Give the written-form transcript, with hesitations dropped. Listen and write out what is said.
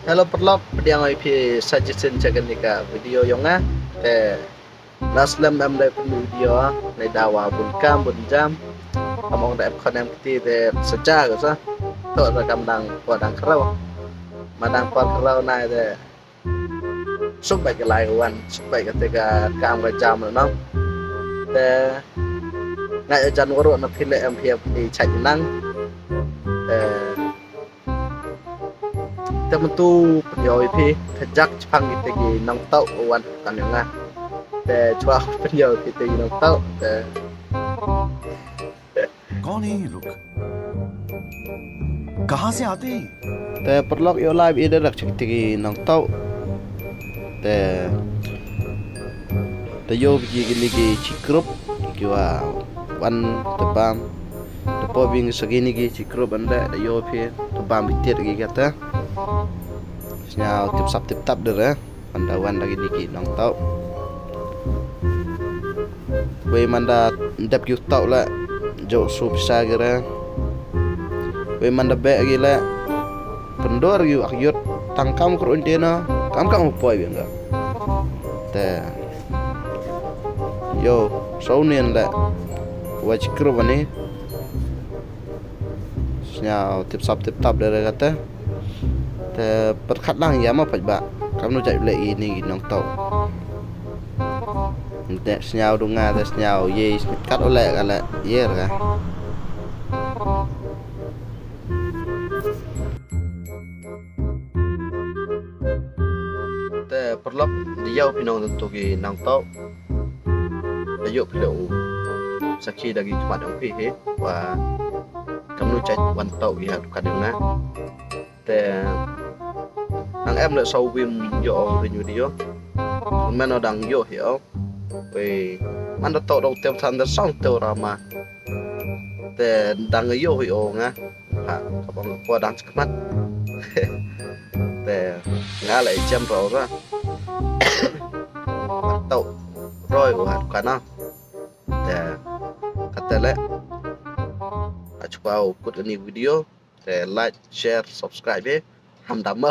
Hello perlop pediang IP suggestion jagan nika video yang te naslam am dai video ne dawa bun kam bun jam among dai khonem kiti te seja sa to ra kam dang podang krau madang pod krau nai te sub bai lai wan sub bai ketika kam ga jam no te ngai jan woro na phile am phiap ni chai nang tentu penjauh itu sejak Jepang kita di nang tau wan kan yang cua penjauh kita di nang tau कौन है ये लोग कहां से आते हैं perlok yo live ide rak kita di nang tau yo biji lagi cikrup kiwa wan tebam tepo bing segini gi cikrup anda yo pi tebam bitir gi kata tip sap deh pandawan lagi dikit nong tau we manda ndap yu tau la jo su bisa gara we manda be gila pendor yu akyut tangkam kurun dena kam poi bengga te yo saunian la waj krubani nyao tip sap deh kata perkat lang ya ma paj ba kam no jai le ini nong tau nte snyao dunga te snyao ye kat ole kala ye ra te perlop diau pinong tentu ki nong tau ayo pilo sakhi dagi cuma dong pi he wa kam no jai wan tau ya kadena te ang em lại sâu vim yo video men nó đang yo hiểu về man đã tổ đầu tiên thành đã xong tiêu rama te đang yo hiểu nga ha các bạn qua đang chắc mắt te ngã lại chăm vào ra tàu rồi của hạt cả nó te kata le achukau kut ini video te like share subscribe ham dama